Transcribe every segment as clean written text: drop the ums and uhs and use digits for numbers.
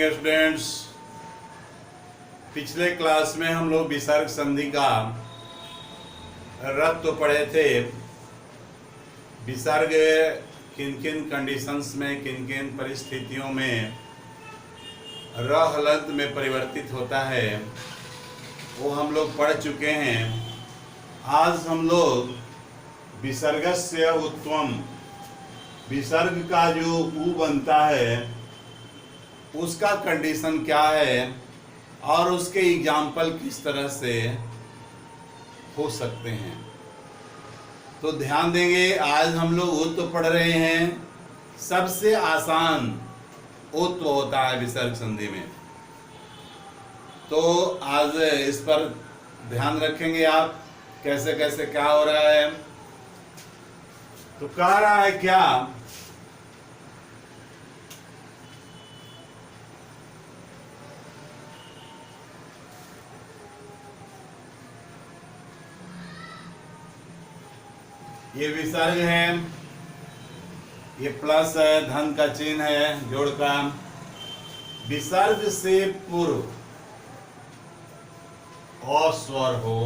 Students, पिछले class में हम लोग विसर्ग संधि का रत्व पढ़े थे। विसर्ग किन किन कंडीशंस में, किन किन परिस्थितियों में र हलंत में परिवर्तित होता है वो हम लोग पढ़ चुके हैं। आज हम लोग विसर्गस्य उत्वम, विसर्ग का जो उ बनता है उसका कंडीशन क्या है और उसके एग्जाम्पल किस तरह से हो सकते हैं, तो ध्यान देंगे। आज हम लोग उत्व पढ़ रहे हैं। सबसे आसान उत्व होता है विसर्ग संधि में, तो आज इस पर ध्यान रखेंगे आप कैसे कैसे क्या हो रहा है। तो कह रहा है क्या, ये विसर्ग है, ये प्लस है, धन का चिन्ह है, जोड़ का। विसर्ग से पूर्व अस्वर हो,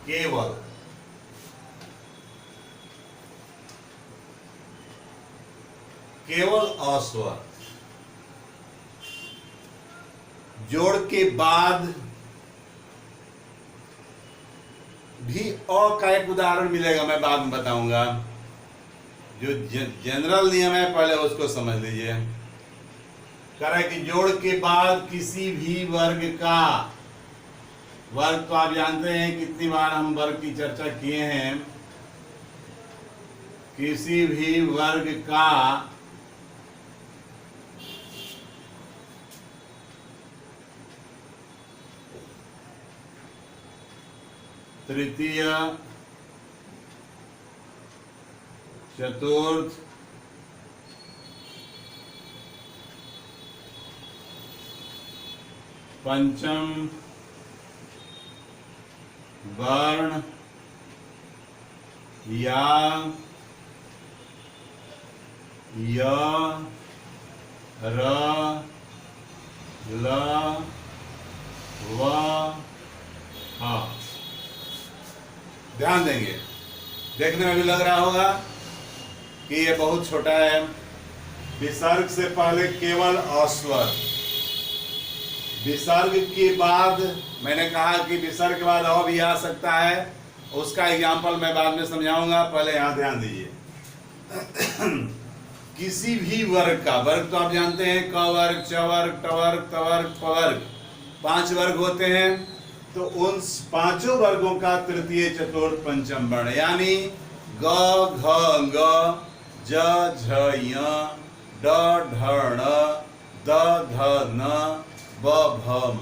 केवल अस्वर, जोड़ के बाद भी अ का एक उदाहरण मिलेगा, मैं बाद में बताऊंगा। जो जनरल नियम है पहले उसको समझ लीजिए। कह रहा है कि जोड़ के बाद किसी भी वर्ग का, वर्ग तो आप जानते हैं कितनी बार हम वर्ग की चर्चा किए हैं। किसी भी वर्ग का तृतीय, चतुर्थ, पंचम वर्ण या य, र, ल, व, ह। ध्यान देंगे, देखने में भी लग रहा होगा कि ये बहुत छोटा है। विसर्ग से पहले केवल अस्वर, विसर्ग के बाद मैंने कहा कि विसर्ग के बाद अ भी आ सकता है, उसका एग्जाम्पल मैं बाद में समझाऊंगा, पहले यहां ध्यान दीजिए। किसी भी वर्ग का, वर्ग तो आप जानते हैं क वर्ग, च वर्ग, ट वर्ग, त वर्ग, प वर्ग, 5 वर्ग होते हैं। तो उन 5 वर्गों का तृतीय, चतुर्थ, पंचम वर्ण यानी ग, घ, ग, ज, झ, य, ड, ढ, ण, द, ध, न, ब, भ, म,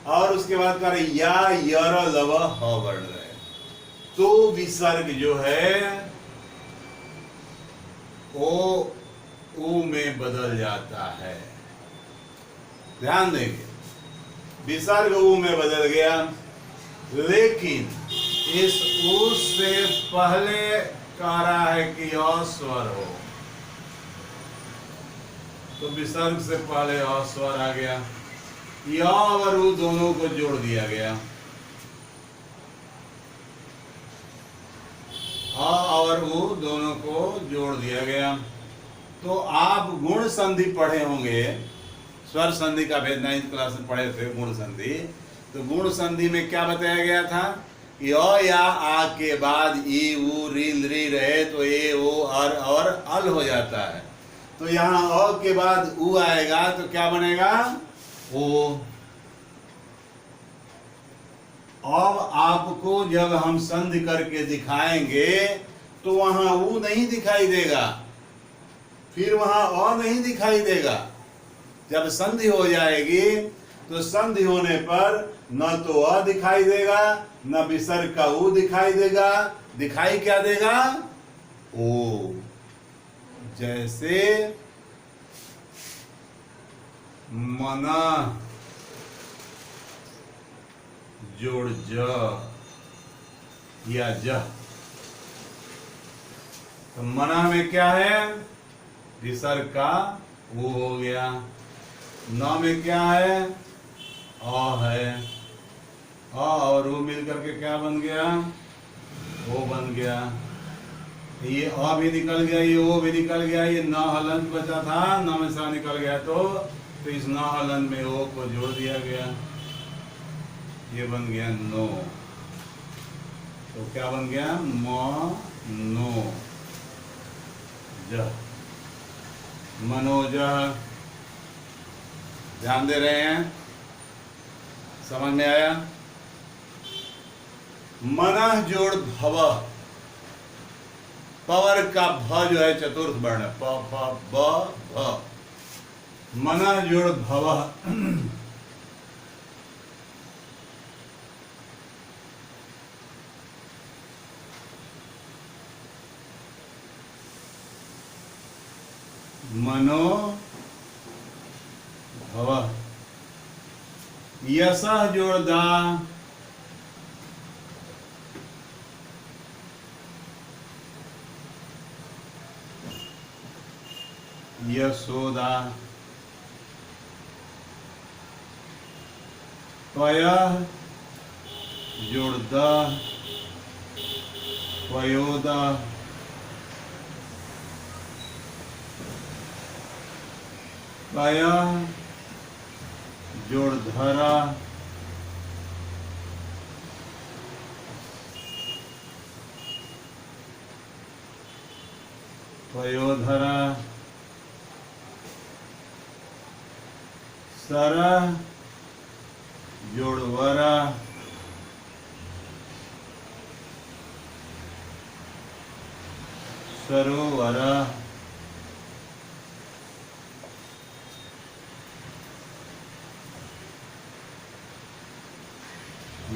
और उसके बाद कर या, यर, लव, ह वर्ण रहे। तो विसर्ग जो है वो उ में बदल जाता है। ध्यान देंगे, विसर्ग उ में बदल गया, लेकिन इस उ से पहले कह रहा है कि अस्वर हो, तो विसर्ग से पहले अस्वर आ गया। य और उ दोनों को जोड़ दिया गया, अ और उ दोनों को जोड़ दिया गया। तो आप गुण संधि पढ़े होंगे, स्वर संधि का भेद 9th क्लास में पढ़े थे गुण संधि। तो गुण संधि में क्या बताया गया था, य या आ के बाद ई, उ, री, री रहे तो ए, ओ, अर और अल हो जाता है। तो यहाँ अ के बाद उ आएगा तो क्या बनेगा, ओ। अब आपको जब हम संधि करके दिखाएंगे तो वहां उ नहीं दिखाई देगा, फिर वहां अ नहीं दिखाई देगा। जब संधि हो जाएगी तो संधि होने पर न तो अ दिखाई देगा, न विसर्ग का उ दिखाई देगा, दिखाई क्या देगा, ओ। जैसे मना जोड़ ज या ज, तो मना में क्या है, विसर्ग का वो हो गया। न में क्या है, अ है, अ और वो मिल करके क्या बन गया, ओ बन गया। ये अ भी निकल गया, ये ओ भी निकल गया, ये न हलंत बचा था, न में सा निकल गया, तो इस न हलंत में ओ को जोड़ दिया गया, ये बन गया नो। तो क्या बन गया, म नो ज, मनोज। ध्यान दे रहे हैं, समझ में आया। मनः जोड़ भव, पवर का भ जो है चतुर्थ वर्ण, प फ ब भ, मनः जोड़ भव। मनो भव, यशः जोड़ दा, यशोदा। त्वयः जोड़ द, त्वयोदा। त्वयः जोड़ धरा, त्वयोधरा। सरः जोड़ वरा, सरोवरा।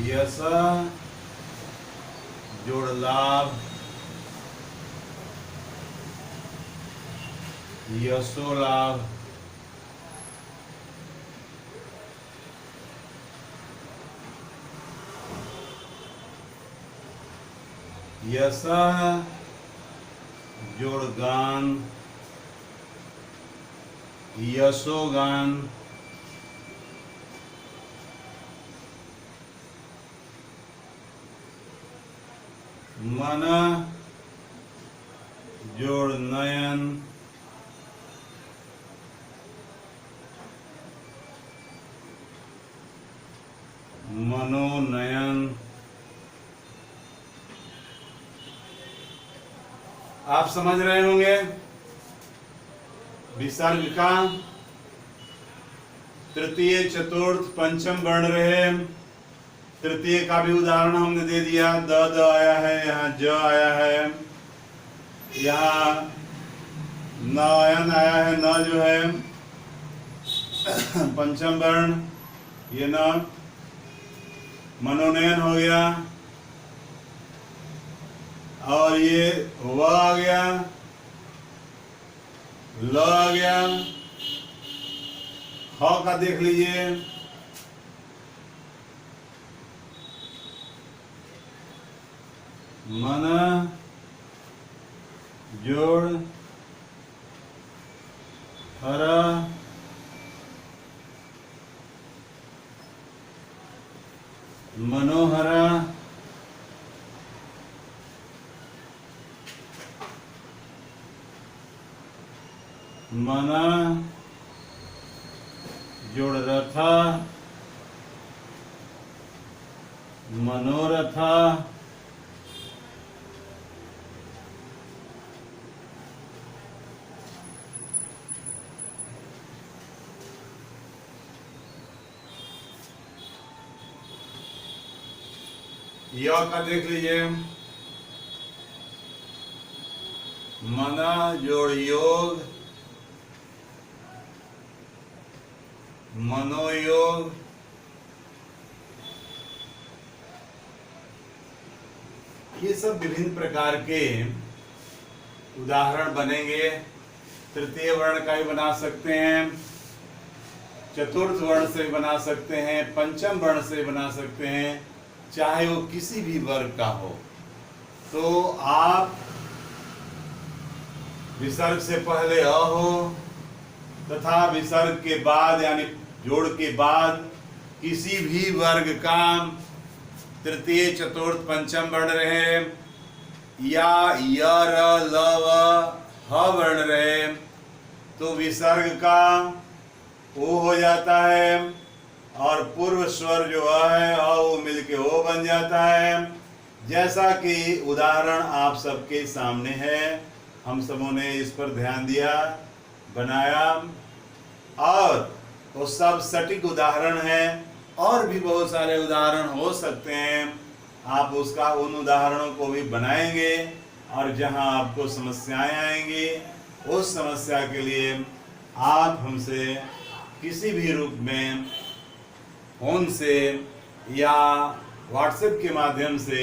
यश जोड़ लाभ, यशो लाभ। यश जोड़ गान, यशोगान। मन जोड़ नयन, मनोनयन। आप समझ रहे होंगे विसर्ग का तृतीय चतुर्थ पंचम वर्ण रहे। तृतीय का भी उदाहरण हमने दे दिया, द आया है, यहाँ ज आया है, यहाँ नयन आया है, न जो है पंचम वर्ण, ये न मनोनयन हो गया, और ये व आ गया, ल आ गया, ह का देख लीजिए, मन जोड़ हरा, मनोहरा। मना जोड़ रथा, मनोरथा। य का देख लीजिए, मना जोड़ योग, मनोयोग। ये सब विभिन्न प्रकार के उदाहरण बनेंगे। तृतीय वर्ण का भी बना सकते हैं, चतुर्थ वर्ण से बना सकते हैं, पंचम वर्ण से बना सकते हैं, चाहे वो किसी भी वर्ग का हो। तो आप विसर्ग से पहले अ हो तथा विसर्ग के बाद यानी जोड़ के बाद किसी भी वर्ग का तृतीय चतुर्थ पंचम वर्ण रहे या य र ल व ह वर्ण रहे तो विसर्ग का ओ हो जाता है और पूर्व स्वर जो है अ वो मिलके ओ बन जाता है। जैसा कि उदाहरण आप सबके सामने है, हम सबों ने इस पर ध्यान दिया, बनाया, और वो सब सटीक उदाहरण है। और भी बहुत सारे उदाहरण हो सकते हैं, आप उसका उन उदाहरणों को भी बनाएंगे और जहां आपको समस्याएं आएंगी उस समस्या के लिए आप हमसे किसी भी रूप में फोन से या व्हाट्सएप के माध्यम से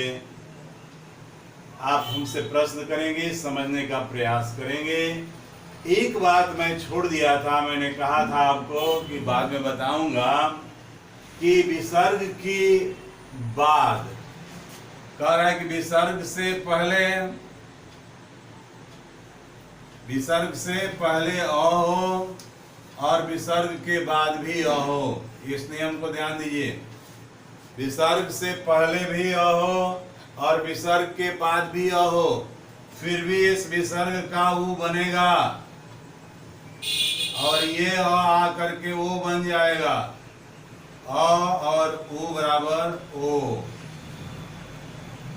आप हमसे प्रश्न करेंगे, समझने का प्रयास करेंगे। एक बात मैं छोड़ दिया था, मैंने कहा था आपको कि बाद में बताऊंगा कि विसर्ग की बाद कह रहा है कि विसर्ग से पहले अ हो और विसर्ग के बाद भी अ हो। इस नियम को ध्यान दीजिए, विसर्ग से पहले भी अ हो और विसर्ग के बाद भी अ हो, फिर भी इस विसर्ग का उ बनेगा और ये अ आ करके ओ बन जाएगा। अ और उ बराबर ओ।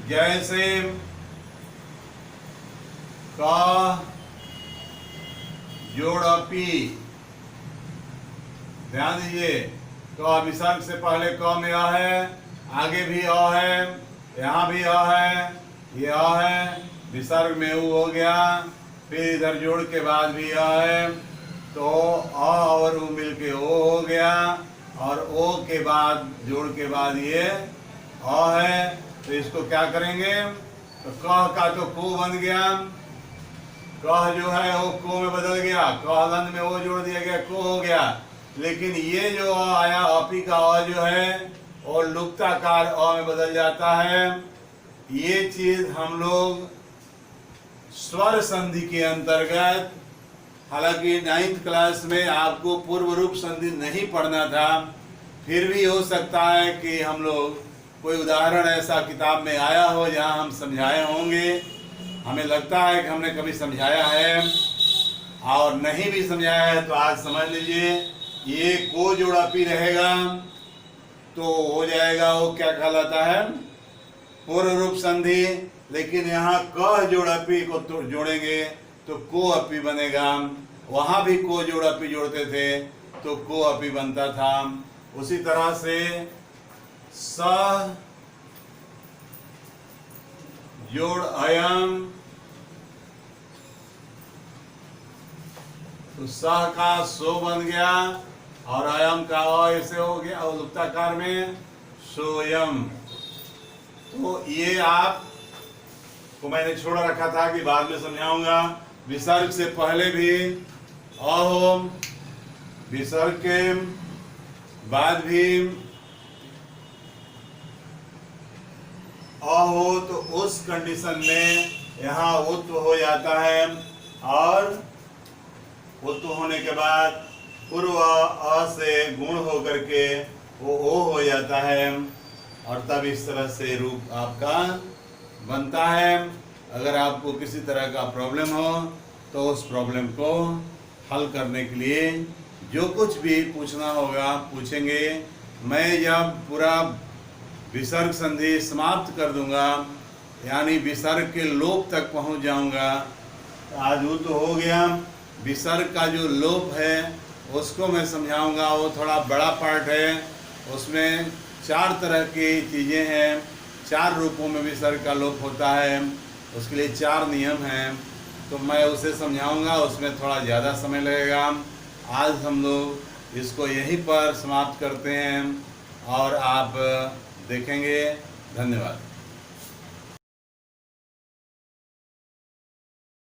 जैसे क जोड़ पी, ध्यान दीजिए, क विसर्ग से पहले क में अ है, आगे भी अ है, यहाँ भी अ है, ये अ है, विसर्ग में उ हो गया, फिर इधर जोड़ के बाद भी अ है, तो अ और उ मिलके ओ हो गया, और ओ के बाद जोड़ के बाद ये अ है। तो इसको क्या करेंगे, तो क का तो को बन गया, कह जो है वो को में बदल गया, कहलंद में वो जोड़ दिया गया, को हो गया। लेकिन ये जो आया अपी का अ जो है और लुप्ताकार अ में बदल जाता है। ये चीज हम लोग स्वर संधि के अंतर्गत, हालांकि 9th क्लास में आपको पूर्व रूप संधि नहीं पढ़ना था, फिर भी हो सकता है कि हम लोग कोई उदाहरण ऐसा किताब में आया हो जहां हम समझाए होंगे। हमें लगता है कि हमने कभी समझाया है, और नहीं भी समझाया है तो आज समझ लीजिए। ये को जोड़ा पी रहेगा तो हो जाएगा, वो क्या कहलाता है, पूर्व रूप संधि। लेकिन यहाँ क जोड़ा पी को तो जोड़ेंगे तो को अपी बनेगा। वहां भी को जोड़ा पी जोड़ते थे तो को अपी बनता था। उसी तरह से स जोड़ अयम, तो सह का सो बन गया और अयम का अ ऐसे हो गया और लुप्ताकार में सोयम। तो ये आप को मैंने छोड़ रखा था कि बाद में समझाऊंगा। विसर्ग से पहले भी अ हो, विसर्ग के बाद भी अ हो, तो उस कंडीशन में यहाँ उत्व हो जाता है, और उत्व होने के बाद पूर्व अ से गुण हो करके वो ओ हो जाता है, और तब इस तरह से रूप आपका बनता है। अगर आपको किसी तरह का प्रॉब्लम हो तो उस प्रॉब्लम को हल करने के लिए जो कुछ भी पूछना होगा पूछेंगे। मैं जब पूरा विसर्ग संधि समाप्त कर दूंगा, यानी विसर्ग के लोप तक पहुंच जाऊंगा, आज वो तो हो गया। विसर्ग का जो लोप है उसको मैं समझाऊंगा, वो थोड़ा बड़ा पार्ट है। उसमें 4 तरह की चीज़ें हैं, 4 रूपों में विसर्ग का लोप होता है, उसके लिए 4 नियम हैं, तो मैं उसे समझाऊंगा, उसमें थोड़ा ज़्यादा समय लगेगा। आज हम लोग इसको यहीं पर समाप्त करते हैं और आप देखेंगे। धन्यवाद।